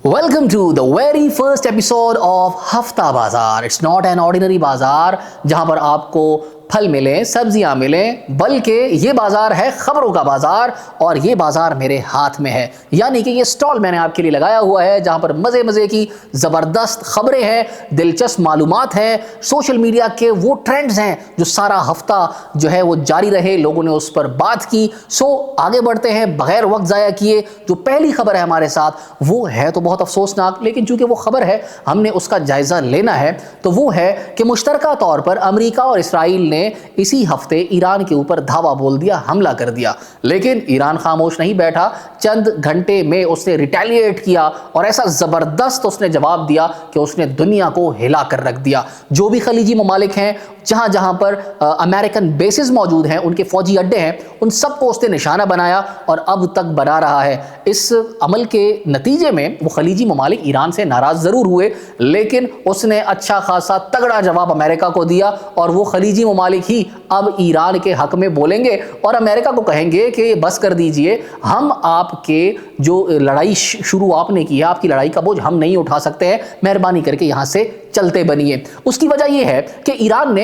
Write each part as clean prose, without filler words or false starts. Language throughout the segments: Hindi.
Welcome to the very first episode of हफ्ता बाजार। इट्स नॉट एन ऑर्डिनरी बाजार जहां पर आपको फल मिले, सब्जियां मिले, बल्कि ये बाजार है खबरों का बाजार और ये बाजार मेरे हाथ में है। यानी कि ये स्टॉल मैंने आपके लिए लगाया हुआ है जहां पर मजे मजे की जबरदस्त खबरें हैं, दिलचस्प मालूमात है, सोशल मीडिया के वो ट्रेंड्स हैं जो सारा हफ्ता जो है वो जारी रहे, लोगों ने उस पर बात की। सो आगे बढ़ते हैं बगैर वक्त जाया किए। जो पहली खबर है हमारे साथ वो है तो बहुत अफसोसनाक, लेकिन चूंकि वो खबर है हमने उसका जायजा लेना है। तो वो है कि मुश्तरका तौर पर अमेरिका और इसराइल ने इसी हफ्ते ईरान के ऊपर धावा बोल दिया, हमला कर दिया। लेकिन ईरान खामोश नहीं बैठा, चंद घंटे में उसने रिटेलिएट किया और ऐसा जबरदस्त उसने जवाब दिया कि उसने दुनिया को हिला कर रख दिया। जो भी खलीजी ममालिक हैं, जहां जहां पर अमेरिकन बेसिस मौजूद हैं, उनके फौजी अड्डे हैं, उन सबको उसने निशाना बनाया और अब तक बना रहा है। इस अमल के नतीजे में वो खलीजी ममालिक ईरान से नाराज जरूर हुए, लेकिन उसने अच्छा खासा तगड़ा जवाब अमेरिका को दिया और वो खलीजी ममालिक ही अब ईरान के हक में बोलेंगे और अमेरिका को कहेंगे कि बस कर दीजिए, हम आपके जो लड़ाई शुरू आपने की है, आपकी लड़ाई का बोझ हम नहीं उठा सकते हैं, मेहरबानी करके यहां से चलते बनिए। उसकी वजह यह है कि ईरान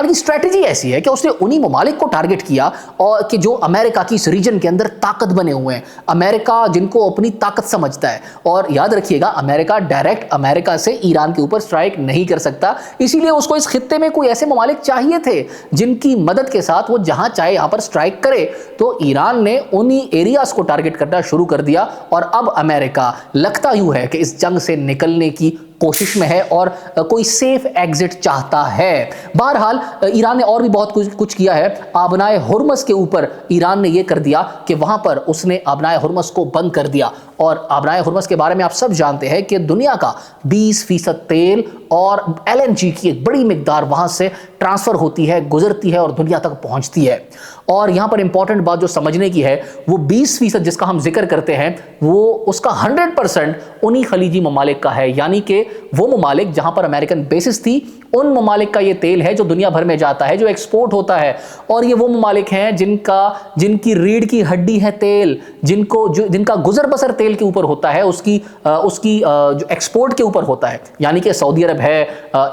की स्ट्रेटजी ऐसी है कि उसने उन्हीं ममालिक को टारगेट किया और कि जो अमेरिका की इस रीजन के अंदर ताकत बने हुए हैं, अमेरिका जिनको अपनी ताकत समझता है। और याद रखिएगा, अमेरिका डायरेक्ट अमेरिका से ईरान के ऊपर स्ट्राइक नहीं कर सकता, इसीलिए उसको इस खित्ते में कोई ऐसे ममालिक चाहिए थे जिनकी मदद के साथ वो जहां चाहे यहां पर स्ट्राइक करे। तो ईरान ने उन्हीं एरियाज को टारगेट करना शुरू कर दिया और अब अमेरिका लगता यूं है कि इस जंग से निकलने की कोशिश में है और कोई सेफ एग्जिट चाहता है। बहरहाल ईरान ने और भी बहुत कुछ किया है। आबनाए हुर्मस के ऊपर ईरान ने यह कर दिया कि वहां पर उसने आबनाए हुर्मस को बंद कर दिया। और आबनाए हुर्मस के बारे में आप सब जानते हैं कि दुनिया का 20% तेल और LNG की एक बड़ी मिकदार वहां से ट्रांसफर होती है, गुजरती है और दुनिया तक पहुंचती है। और यहां पर इंपॉर्टेंट बात जो समझने की है, वो 20% जिसका हम जिक्र करते हैं, वो उसका 100% उन्हीं खलीजी ममालिक का है। यानी कि वो ममालिक जहां पर अमेरिकन बेसिस थी, उन ममालिक का ये तेल है जो दुनिया भर में जाता है, जो एक्सपोर्ट होता है। और ये वो ममालिक हैं जिनकी रीढ़ की हड्डी है तेल, जिनका गुजर बसर तेल के ऊपर होता है, उसकी जो एक्सपोर्ट के ऊपर होता है। यानी कि सऊदी अरब है,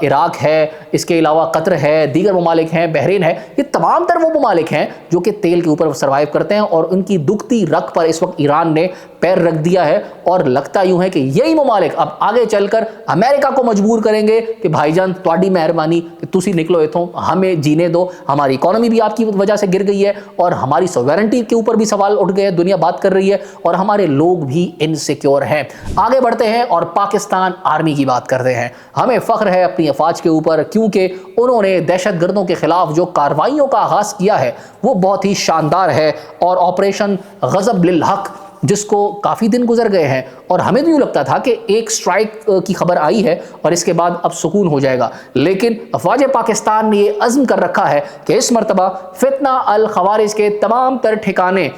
इराक है, इसके अलावा कतर है, दीगर ममालिक हैं, बहरीन है। ये तमाम तर वो ममालिक हैं जो कि तेल के ऊपर सर्वाइव करते हैं और उनकी दुखती रख पर इस वक्त ईरान ने पैर रख दिया है। और लगता यूं है कि यही ममालिक अब आगे चलकर अमेरिका को मजबूर करेंगे कि भाईजान तुहाडी मेहरबानी कि तुसी निकलो इथों, हमें जीने दो, हमारी इकोनॉमी भी आपकी वजह से गिर गई है और हमारी सॉवरेनिटी के ऊपर भी सवाल उठ गए, दुनिया बात कर रही है और हमारे लोग भी इनसिक्योर हैं। आगे बढ़ते हैं और पाकिस्तान आर्मी की बात करते हैं। हमें फख्र है अपनी अफवाज के ऊपर, क्योंकि उन्होंने दहशतगर्दों के खिलाफ जो कार्रवाइयों का आगाज किया है वो बहुत ही शानदार है। और ऑपरेशन गजब लिल हक, जिसको काफ़ी दिन गुजर गए हैं और हमें तो यूँ लगता था कि एक स्ट्राइक की खबर आई है और इसके बाद अब सुकून हो जाएगा, लेकिन अफवाज पाकिस्तान ने ये अज़्म कर रखा है कि इस मरतबा फितना अल खवारिज के तमाम तर ठिकाने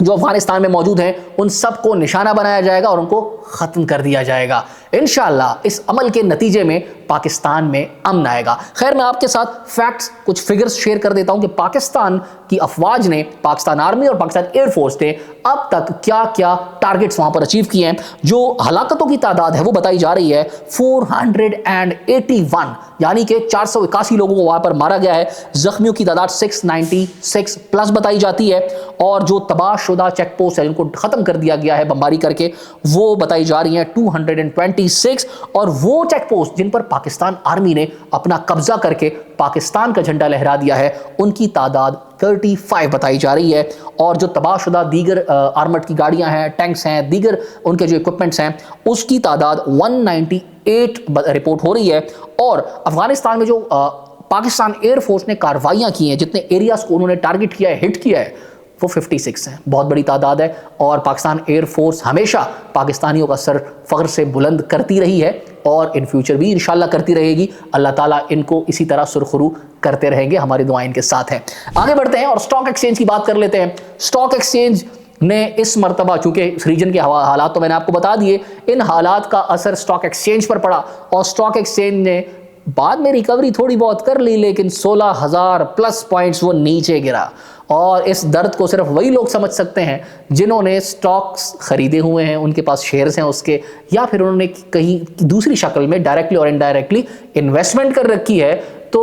जो अफगानिस्तान में मौजूद हैं उन सबको निशाना बनाया जाएगा और उनको ख़त्म कर दिया जाएगा। इंशाअल्लाह इस अमल के नतीजे में पाकिस्तान में अमन आएगा। खैर, मैं आपके साथ फैक्ट्स, कुछ फिगर्स शेयर कर देता हूं कि पाकिस्तान की अफवाज ने, पाकिस्तान आर्मी और पाकिस्तान एयरफोर्स ने अब तक क्या क्या टारगेट्स वहां पर अचीव किए हैं। जो हलाकतों की तादाद है वो बताई जा रही है 481, यानी कि 481 लोगों को वहां पर मारा गया है। जख्मियों की तादाद 696 प्लस बताई जाती है और जो तबाहशुदा चेक पोस्ट है जिनको खत्म कर दिया गया है बमबारी करके, वो बताई जा रही है 226। और वो चेक पोस्ट जिन पर पाकिस्तान आर्मी ने अपना कब्जा करके पाकिस्तान का झंडा लहरा दिया है, उनकी तादाद 35 बताई जा रही है। और जो तबाहशुदा दीगर आर्मर्ड की गाड़ियां हैं, टैंक्स हैं, दीगर उनके जो इक्विपमेंट्स हैं, उसकी तादाद 198 रिपोर्ट हो रही है। और अफगानिस्तान में जो पाकिस्तान एयरफोर्स ने कार्रवाइयां की हैं, जितने एरियाज को उन्होंने टारगेट किया है, हिट किया है, वो 56 है। बहुत बड़ी तादाद है और पाकिस्तान एयरफोर्स हमेशा पाकिस्तानियों का सर फख्र से बुलंद करती रही है और इन फ्यूचर भी इंशाल्लाह करती रहेगी। अल्लाह ताला इनको इसी तरह सुरखरू करते रहेंगे, हमारी दुआएं इनके साथ हैं। आगे बढ़ते हैं और स्टॉक एक्सचेंज की बात कर लेते हैं। स्टॉक एक्सचेंज ने इस मरतबा, चूंकि इस रीजन के हालात तो मैंने आपको बता दिए, इन हालात का असर स्टॉक एक्सचेंज पर पड़ा और स्टॉक एक्सचेंज ने बाद में रिकवरी थोड़ी बहुत कर ली, लेकिन 16,000 प्लस पॉइंट्स वो नीचे गिरा। और इस दर्द को सिर्फ वही लोग समझ सकते हैं जिन्होंने स्टॉक्स खरीदे हुए हैं, उनके पास शेयर्स हैं उसके, या फिर उन्होंने कहीं दूसरी शक्ल में डायरेक्टली और इनडायरेक्टली इन्वेस्टमेंट कर रखी है। तो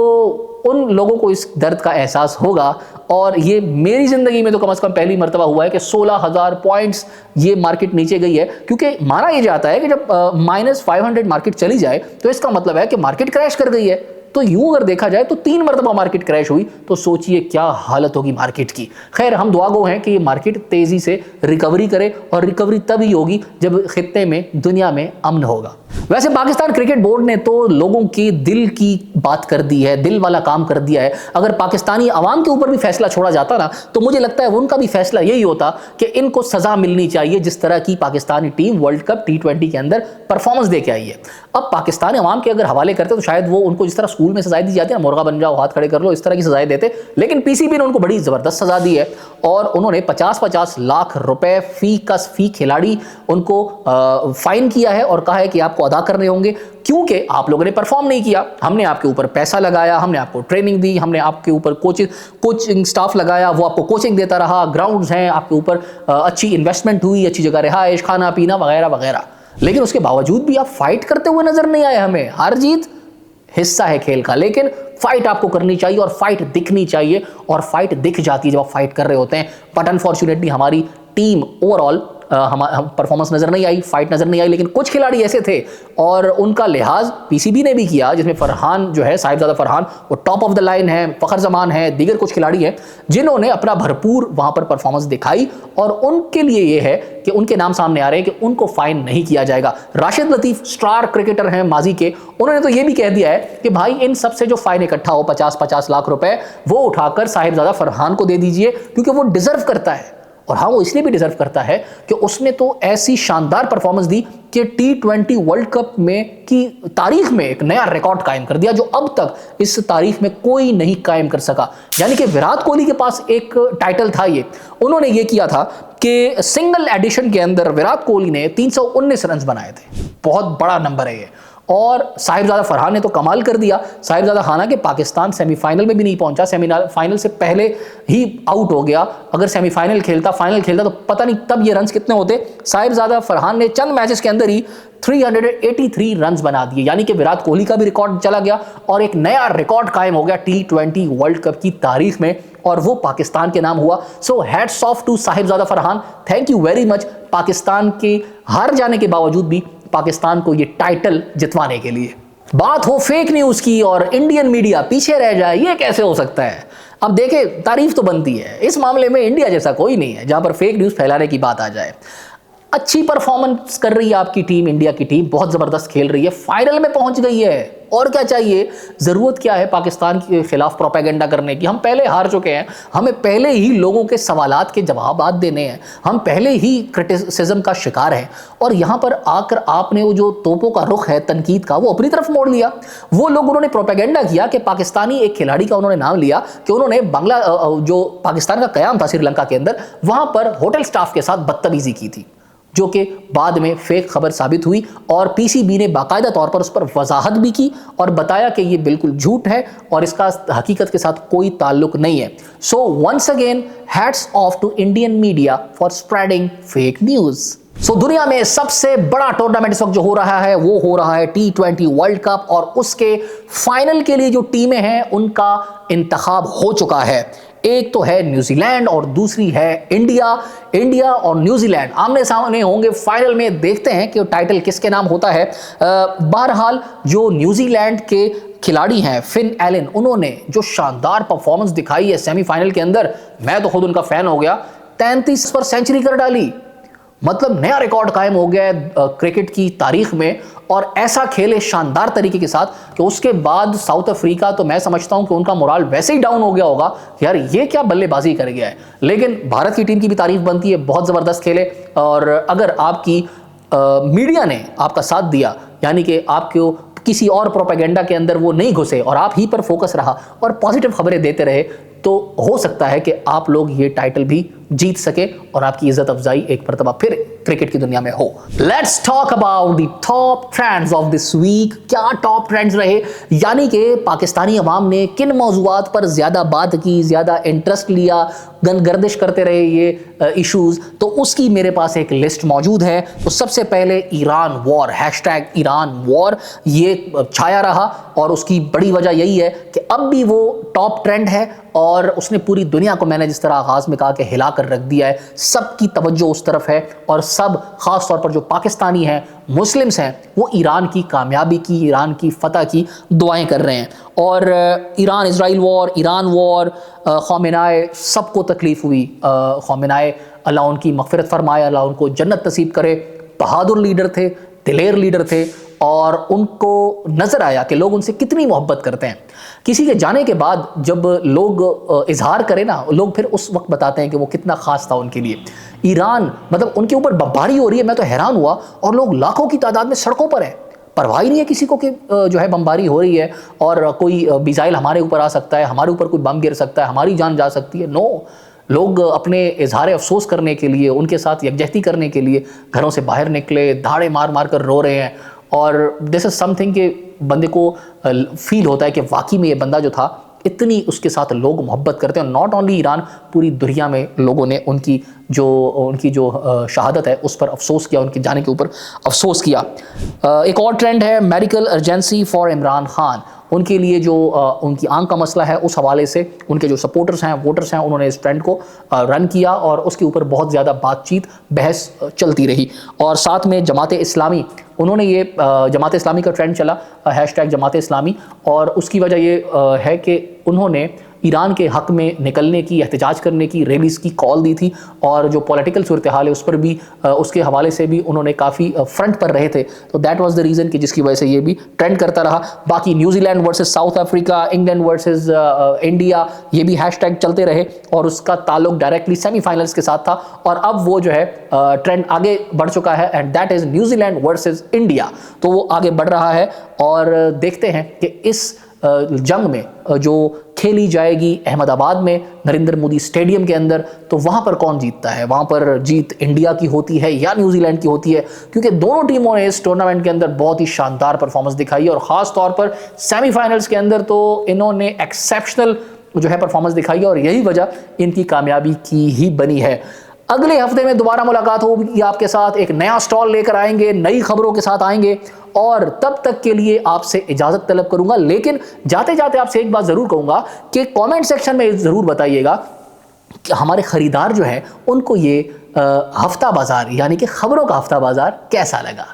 उन लोगों को इस दर्द का एहसास होगा। और ये मेरी ज़िंदगी में तो कम से कम पहली मर्तबा हुआ है कि 16,000 पॉइंट्स ये मार्केट नीचे गई है। क्योंकि माना ये जाता है कि जब -500 मार्केट चली जाए तो इसका मतलब है कि मार्केट क्रैश कर गई है। तो यूं अगर देखा जाए तो 3 मरतबा मार्केट क्रैश हुई, तो सोचिए क्या हालत होगी मार्केट की। खैर, हम दुआ गो हैं कि ये मार्केट तेजी से रिकवरी करे, और रिकवरी तभी होगी जब खित्ते में, दुनिया में अमन होगा। वैसे पाकिस्तान क्रिकेट बोर्ड ने तो लोगों के दिल की बात कर दी है, दिल वाला काम कर दिया है। अगर पाकिस्तानी अवाम के ऊपर भी फैसला छोड़ा जाता ना, तो मुझे लगता है उनका भी फैसला यही होता कि इनको सजा मिलनी चाहिए जिस तरह की Pakistani team world cup T20 के अंदर परफॉर्मेंस दे के आई है। अब पाकिस्तानी अवाम के अगर हवाले करते तो शायद वो उनको जिस तरह स्कूल में सजाएं दी जाती है ना, मुर्गा बन जाओ, हाथ खड़े कर लो, इस तरह की सजाएं देते। लेकिन पीसीबी ने उनको बड़ी जबरदस्त सजा दी है, और उन्होंने 50-50 लाख रुपए फी खिलाड़ी उनको फाइन किया है, और कहा है कि आपको अदा करने होंगे, क्योंकि आप लोगों ने परफॉर्म नहीं किया। हमने आपके ऊपर पैसा लगाया, हमने आपको ट्रेनिंग दी, हमने आपके ऊपर कोचिंग स्टाफ लगाया, वो आपको कोचिंग देता रहा, ग्राउंड्स हैं, आपके ऊपर अच्छी इन्वेस्टमेंट हुई, अच्छी जगह रिहाइश, खाना पीना वगैरह वगैरह। लेकिन उसके बावजूद भी आप फाइट करते हुए नजर नहीं आए हमें। हार जीत हिस्सा है खेल का, लेकिन फाइट आपको करनी चाहिए और फाइट दिखनी चाहिए, और फाइट दिख जाती है जब आप फाइट कर रहे होते हैं। बट अनफॉर्चुनेटली हमारी टीम ओवरऑल हम परफॉर्मेंस नजर नहीं आई, फाइट नजर नहीं आई। लेकिन कुछ खिलाड़ी ऐसे थे, और उनका लिहाज पीसीबी ने भी किया, जिसमें फरहान जो है, साहिबजादा फरहान, वो टॉप ऑफ द लाइन है, फखर जमान है, दीगर कुछ खिलाड़ी हैं जिन्होंने अपना भरपूर वहां पर परफॉर्मेंस दिखाई, और उनके लिए ये है कि उनके नाम सामने आ रहे हैं कि उनको फाइन नहीं किया जाएगा। राशिद लतीफ स्टार क्रिकेटर हैं माजी के, उन्होंने तो ये भी कह दिया है कि भाई इन सबसे जो फाइन इकट्ठा हो 50-50 लाख रुपए, वो उठाकर साहिबजादा फरहान को दे दीजिए, क्योंकि वो डिजर्व करता है। और हाँ, वो इसलिए भी डिजर्व करता है कि उसने तो ऐसी शानदार परफॉर्मेंस दी कि T20 वर्ल्ड कप में की तारीख में एक नया रिकॉर्ड कायम कर दिया, जो अब तक इस तारीख में कोई नहीं कायम कर सका। यानी कि विराट कोहली के पास एक टाइटल था, ये उन्होंने ये किया था कि सिंगल एडिशन के अंदर विराट कोहली ने 319 रन बनाए थे। बहुत बड़ा नंबर है ये। और साहिबजादा फरहान ने तो कमाल कर दिया। साहिबजादा हालांकि पाकिस्तान सेमीफाइनल में भी नहीं पहुंचा, सेमीफाइनल से पहले ही आउट हो गया। अगर सेमीफाइनल खेलता, फाइनल खेलता, तो पता नहीं तब ये रन्स कितने होते। साहिबजादा फरहान ने चंद मैचेस के अंदर ही 383 रन्स बना दिए, यानी कि विराट कोहली का भी रिकॉर्ड चला गया, और एक नया रिकॉर्ड कायम हो गया T20 वर्ल्ड कप की तारीख में, और वो पाकिस्तान के नाम हुआ। So hats off to Sahibzada Farhan, thank you very much, Pakistan के हार जाने के बावजूद भी पाकिस्तान को ये टाइटल जितवाने के लिए। बात हो फेक न्यूज की और इंडियन मीडिया पीछे रह जाए, ये कैसे हो सकता है? अब देखें, तारीफ तो बनती है, इस मामले में इंडिया जैसा कोई नहीं है जहां पर फेक न्यूज फैलाने की बात आ जाए। अच्छी परफॉर्मेंस कर रही है आपकी टीम, इंडिया की टीम बहुत जबरदस्त खेल रही है, फाइनल में पहुंच गई है, और क्या चाहिए? जरूरत क्या है पाकिस्तान के खिलाफ प्रोपेगेंडा करने की? हम पहले हार चुके हैं, हमें पहले ही लोगों के सवालात के जवाब देने हैं, हम पहले ही क्रिटिसिज्म का शिकार हैं, और यहां पर आकर आपने वो जो तोपों का रुख है तनकीद का, वो अपनी तरफ मोड़ लिया। वो लोग, उन्होंने प्रोपेगेंडा किया कि पाकिस्तानी एक खिलाड़ी का उन्होंने नाम लिया कि उन्होंने जो पाकिस्तान का कयाम था श्रीलंका के अंदर, वहां पर होटल स्टाफ के साथ बदतमीजी की थी, जो कि बाद में फेक खबर साबित हुई, और पीसीबी ने बाकायदा तौर पर उस पर वजाहत भी की और बताया कि ये बिल्कुल झूठ है और इसका हकीकत के साथ कोई ताल्लुक नहीं है। So once again hats off to Indian media for spreading fake news. So दुनिया में सबसे बड़ा टूर्नामेंट इस वक्त जो हो रहा है, वो हो रहा है T20 वर्ल्ड कप, और उसके फाइनल के लिए जो टीमें हैं उनका इंतखाब हो चुका है। एक तो है न्यूजीलैंड और दूसरी है इंडिया। इंडिया और न्यूजीलैंड आमने सामने होंगे फाइनल में, देखते हैं कि टाइटल किसके नाम होता है। बहरहाल जो न्यूजीलैंड के खिलाड़ी हैं फिन एलन, उन्होंने जो शानदार परफॉर्मेंस दिखाई है सेमीफाइनल के अंदर, मैं तो खुद उनका फैन हो गया। 33 पर सेंचुरी कर डाली, मतलब नया रिकॉर्ड कायम हो गया है क्रिकेट की तारीख में, और ऐसा खेले शानदार तरीके के साथ कि उसके बाद साउथ अफ्रीका, तो मैं समझता हूं कि उनका मोराल वैसे ही डाउन हो गया होगा, यार ये क्या बल्लेबाजी कर गया है। लेकिन भारत की टीम की भी तारीफ बनती है, बहुत जबरदस्त खेले, और अगर आपकी मीडिया ने आपका साथ दिया, यानी कि आपको किसी और प्रोपेगेंडा के अंदर वो नहीं घुसे और आप ही पर फोकस रहा और पॉजिटिव खबरें देते रहे, तो हो सकता है कि आप लोग ये टाइटल भी जीत सके और आपकी इज्जत अफजाई एक मरतबा फिर क्रिकेट की दुनिया में हो। Let's talk about the top trends of this week. क्या टॉप ट्रेंड्स रहे, यानी कि पाकिस्तानी अवाम ने किन मौजूआत पर ज्यादा बात की, ज्यादा इंटरेस्ट लिया, गर्दिश करते रहे ये इश्यूज, तो उसकी मेरे पास एक लिस्ट मौजूद है। तो सबसे पहले Iran war, hashtag Iran war, ये छाया रहा और उसकी बड़ी वजह यही है कि अब भी वो टॉप ट्रेंड है और उसने पूरी दुनिया को, मैंने जिस तरह आगाज में कहा, कि हिला कर रख दिया है। सबकी तवज्जो उस तरफ है और सब खास तौर पर जो पाकिस्तानी हैं, मुस्लिम्स हैं, वो ईरान की कामयाबी की, ईरान की फतह की दुआएं कर रहे हैं। और Iran Israel war, Iran war, Khamenei, सबको तकलीफ हुई। ख़ामेनाई, अल्लाह उनकी मग़फ़िरत फरमाए, अल्लाह उनको जन्नत नसीब करे। बहादुर लीडर थे, दिलेर लीडर थे और उनको नज़र आया कि लोग उनसे कितनी मोहब्बत करते हैं। किसी के जाने के बाद जब लोग इजहार करें ना, लोग फिर उस वक्त बताते हैं कि वो कितना ख़ास था उनके लिए। ईरान, मतलब उनके ऊपर बमबारी हो रही है, मैं तो हैरान हुआ, और लोग लाखों की तादाद में सड़कों पर हैं। परवाह ही नहीं है किसी को कि जो है बमबारी हो रही है और कोई मिसाइल हमारे ऊपर आ सकता है, हमारे ऊपर कोई बम गिर सकता है, हमारी जान जा सकती है। नो, लोग अपने इजहार अफसोस करने के लिए, उनके साथ यकजहती करने के लिए घरों से बाहर निकले, धाड़े मार मार कर रो रहे हैं। और दिस इज समथिंग कि बंदे को फील होता है कि वाकई में ये बंदा जो था, इतनी उसके साथ लोग मोहब्बत करते हैं। नॉट ओनली ईरान, पूरी दुनिया में लोगों ने उनकी जो शहादत है उस पर अफसोस किया, उनके जाने के ऊपर अफसोस किया। एक और ट्रेंड है medical urgency for Imran Khan. उनके लिए जो उनकी आंख का मसला है, उस हवाले से उनके जो सपोर्टर्स हैं, वोटर्स हैं, उन्होंने इस ट्रेंड को रन किया और उसके ऊपर बहुत ज़्यादा बातचीत, बहस चलती रही। और साथ में जमात इस्लामी, उन्होंने ये जमात इस्लामी का ट्रेंड चला, हैशटैग जमात इस्लामी, और उसकी वजह ये है कि उन्होंने ईरान के हक़ में निकलने की, एहतजाज करने की, रैलीज़ की कॉल दी थी। और जो पॉलिटिकल सूरत हाल है उस पर भी, उसके हवाले से भी उन्होंने काफ़ी फ्रंट पर रहे थे। तो दैट वाज द रीज़न कि जिसकी वजह से ये भी ट्रेंड करता रहा। बाकी New Zealand versus south Africa, England versus India, ये भी हैशटैग चलते रहे और उसका ताल्लुक डायरेक्टली सेमीफाइनल्स के साथ था। और अब वो जो है ट्रेंड आगे बढ़ चुका है and that is New Zealand versus India. तो वो आगे बढ़ रहा है और देखते हैं कि इस जंग में जो खेली जाएगी अहमदाबाद में नरेंद्र मोदी स्टेडियम के अंदर, तो वहाँ पर कौन जीतता है, वहाँ पर जीत इंडिया की होती है या न्यूजीलैंड की होती है, क्योंकि दोनों टीमों ने इस टूर्नामेंट के अंदर बहुत ही शानदार परफॉर्मेंस दिखाई है और ख़ास तौर पर सेमीफाइनल्स के अंदर तो इन्होंने एक्सेप्शनल जो है परफॉर्मेंस दिखाई है और यही वजह इनकी कामयाबी की ही बनी है। अगले हफ्ते में दोबारा मुलाकात होगी आपके साथ, एक नया स्टॉल लेकर आएंगे, नई खबरों के साथ आएंगे और तब तक के लिए आपसे इजाज़त तलब करूंगा। लेकिन जाते जाते आपसे एक बात ज़रूर कहूँगा कि कमेंट सेक्शन में ज़रूर बताइएगा कि हमारे ख़रीदार जो हैं उनको ये हफ्ता बाज़ार, यानी कि खबरों का हफ्ता बाज़ार कैसा लगा।